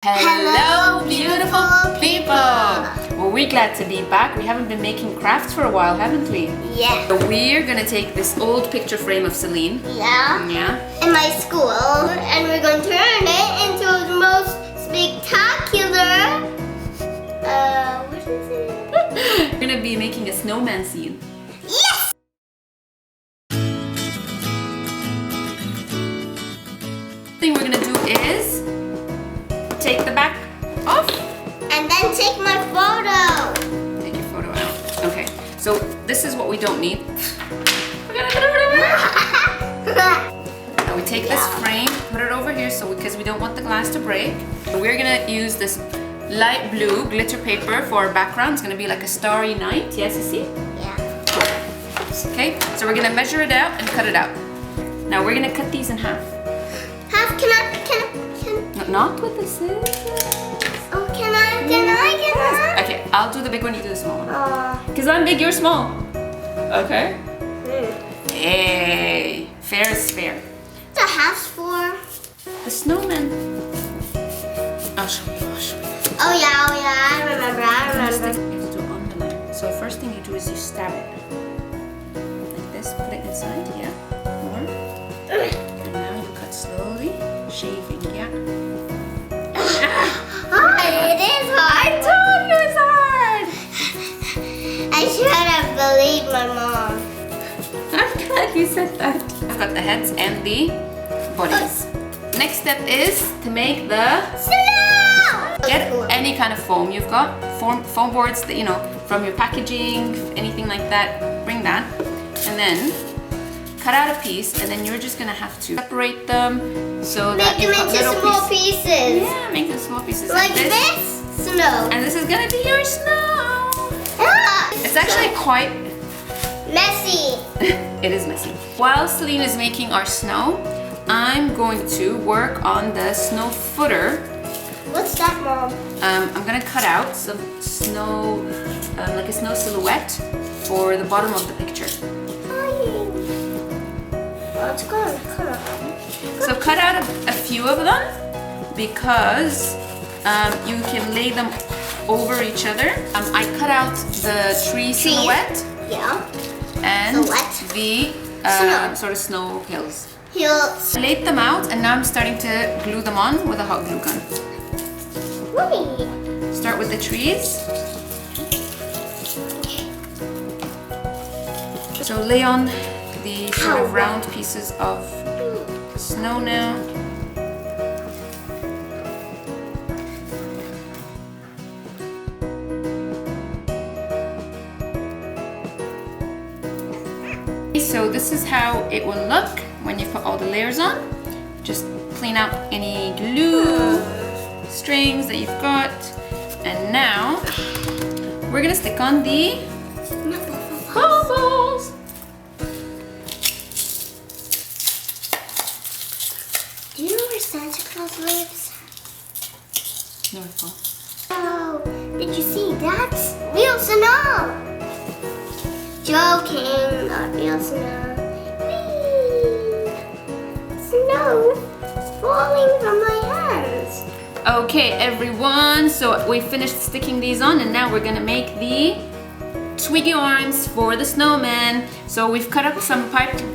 Hello, beautiful people! Well, we're glad to be back. We haven't been making crafts for a while, haven't we? Yeah. So we're gonna take this old picture frame of Celine. Yeah. Yeah. In my school, and we're going to turn it into the most spectacular. What is it? We're gonna be making a snowman scene. Yes! The thing we're gonna do is take the back off. And then take my photo. Take your photo out. Okay, so this is what we don't need. We're gonna put it over here. Now we take this frame, put it over here because we don't want the glass to break. We're gonna use this light blue glitter paper for our background. It's gonna be like a starry night. Yes, you see? Yeah. Cool. Okay, so we're gonna measure it out and cut it out. Now we're gonna cut these in half. Half, can I? Not with the scissors. Oh, can I? Okay, I'll do the big one, you do the small one. Because I'm big, you're small. Okay? Hey, fair is fair. The half's for? The snowman. I'll show you. Oh yeah, I remember. You have to do it on the line. So first thing you do is you stab it. Like this, put it inside, yeah. More. And now you cut slowly, shaving, yeah. It is hard. I told you it's hard! I should have believed my mom. I'm glad you said that. I've got the heads and the bodies. Next step is to make the Snow! get any kind of foam you've got. Foam boards that, you know, from your packaging, anything like that, bring that. And then cut out a piece, and then you're just gonna have to separate them so that Make them into small pieces. Yeah, make them small pieces Like this? Snow. And this is gonna be your snow. Ah, It's actually quite messy. it is messy. While Celine is making our snow, I'm going to work on the snow footer. What's that, Mom? I'm gonna cut out some snow, like a snow silhouette for the bottom of the picture. Oh, it's gone. Come on. So cut out a few of them because you can lay them over each other. I cut out the tree silhouette Yeah. and Silhouette. the Snow. sort of snow hills. Hills. I laid them out and now I'm starting to glue them on with a hot glue gun. Wait. Start with the trees. So lay on the sort of round pieces of snow now. So this is how it will look when you put all the layers on. Just clean out any glue strings that you've got. And now we're gonna stick on the bubbles. Do you know where Santa Claus lives? North Pole. Oh, did you see? That's real snow. Joking, not real snow. Whee! Snow falling from my hands. Okay, everyone, so we finished sticking these on and now we're gonna make the twiggy arms for the snowman. So we've cut up some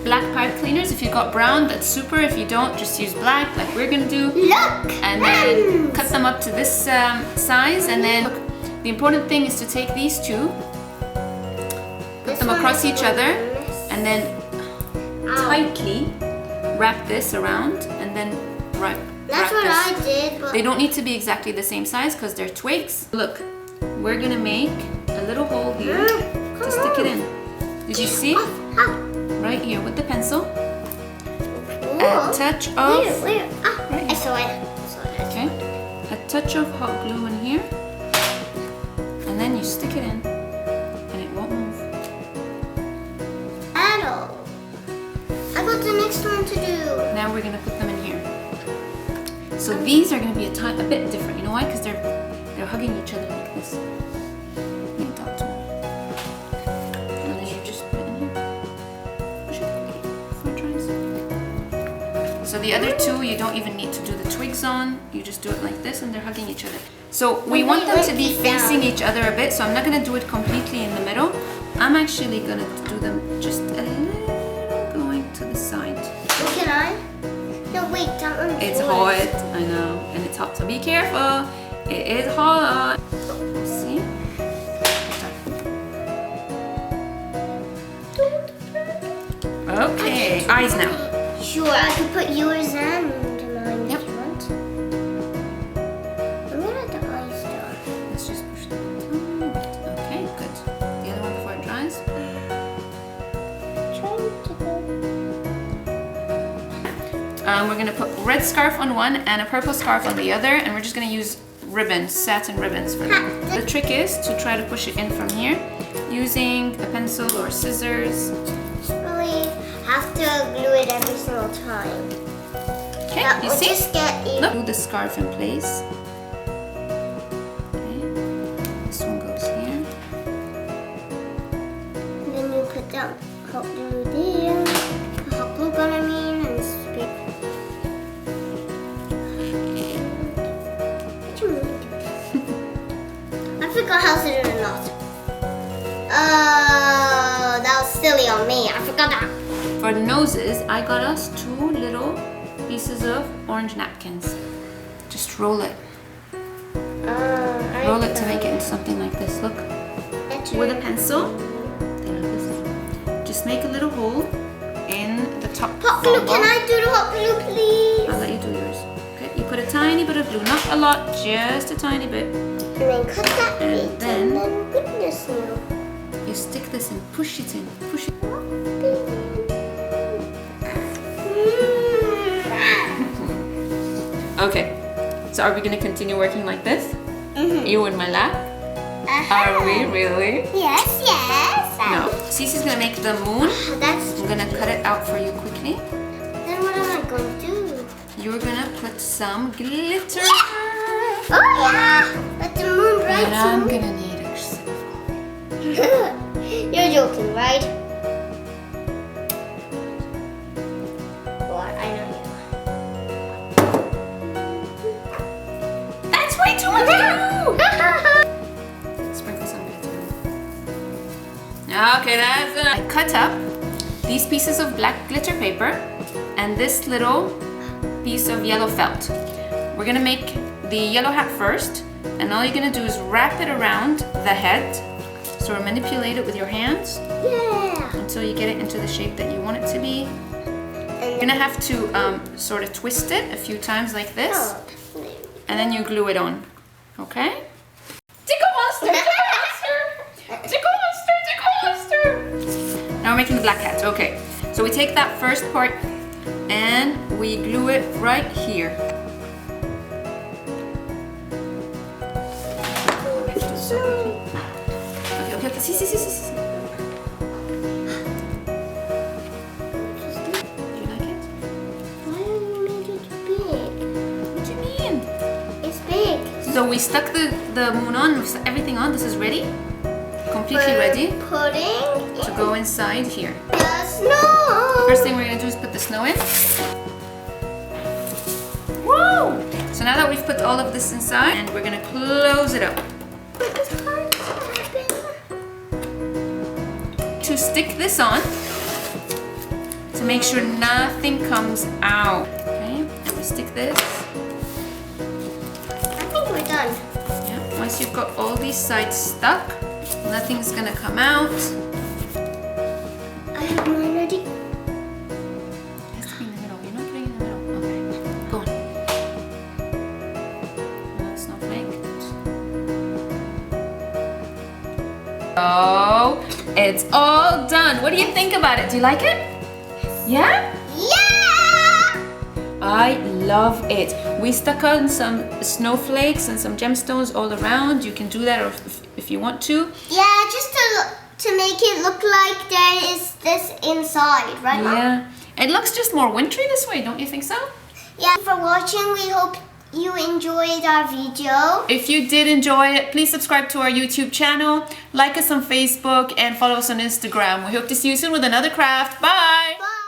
black pipe cleaners. If you've got brown, that's super. If you don't, just use black like we're gonna do. Look! And then cut them up to this size. And then the important thing is to take these two, put them across each other, and then tightly wrap this around and then wrap That's what this. I did, but They don't need to be exactly the same size because they're twigs. Look, we're gonna make a little hole here to stick it in. Did you see? Right here with the pencil. A touch of where? right I here. saw it. Okay. A touch of hot glue in here. And then you stick it in and it won't move. Adult. I got the next one to do. Now we're gonna put them in here. So these are gonna be a bit different. You know why? Because they're hugging each other like this. You can talk to them. And then you just put it in here. Push it. 4 tries. So the other two, you don't even need to do the twigs on. You just do it like this and they're hugging each other. So we want them to be facing each other a bit. So I'm not gonna do it completely in the middle. I'm actually gonna do them just a little going to the side. Can I? No, wait, that one's It's hot, I know, and it's hot, so be careful. It is hot. See? Okay, eyes now. Sure, I can put yours and mine Yep. if you want. I'm gonna have the eyes down. Let's just push them a tiny bit. Okay, good. The other one before it dries. Trying to go. We're gonna put red scarf on one and a purple scarf on the other, and we're just gonna use ribbons, satin ribbons for them. The trick is to try to push it in from here using a pencil or scissors. Really have to glue it every single time. Okay, That you will see? just get even. Look, glue the scarf in place. Okay, this one goes here. And then you put that hot glue there. The hot glue gun, I mean, and spray. What do you mean? I forgot how to do the knot. Oh, that was silly on me. I forgot that. For the noses, I got us 2 little pieces of orange napkins. Just roll it. Roll it to make it into something like this. Look. With a pencil. Just make a little hole in the top. Hot glue, can I do the hot glue, please? I'll let you do yours. Okay, you put a tiny bit of glue, not a lot, just a tiny bit. And then cut that And bit, then- and then goodness no. You stick this in, push it in, push it. Okay, so are we gonna continue working like this? You in my lap? Are we really? Yes, yes. No. Cece's gonna make the moon. That's. I'm gonna cut it out for you quickly. Then what am I going to do? You're gonna put some glitter. Oh yeah. Let the moon bright. And I'm gonna need a silver. You're joking, right? What? I know you. That's way too much glue! Sprinkle some glitter. Okay, that's enough. I cut up these pieces of black glitter paper and this little piece of yellow felt. We're gonna make the yellow hat first, and all you're gonna do is wrap it around the head. So manipulate it with your hands Yeah. until you get it into the shape that you want it to be. You're gonna have to sort of twist it a few times like this, and then you glue it on. Okay? Tickle monster! Tickle monster! Tickle monster! Tickle monster! Now we're making the black hat. Okay. So we take that first part and we glue it right here. Okay. See. Do you like it? Why don't you make it big? What do you mean? It's big. So we stuck the moon on, we've stuck everything on. This is ready. Completely ready Putting to go inside here. the snow. First thing we're gonna do is put the snow in. Woo! So now that we've put all of this inside, and we're gonna close it up. To stick this on, to make sure nothing comes out. Okay, and we stick this. I think we're done. Yeah. Once you've got all these sides stuck, nothing's gonna come out. I have mine ready. It has to be in the middle. You're not putting it in the middle. Okay, go on. Another snowflake. Oh, it's all done. What do you think about it? Do you like it? Yeah? Yeah! I love it. We stuck on some snowflakes and some gemstones all around. You can do that if you want to. Yeah, just to make it look like there is this inside, right, Mom? Yeah. It looks just more wintry this way, don't you think so? Yeah, for watching, we hope you enjoyed our video. If you did enjoy it, please subscribe to our YouTube channel, like us on Facebook, and follow us on Instagram. We hope to see you soon with another craft. Bye! Bye!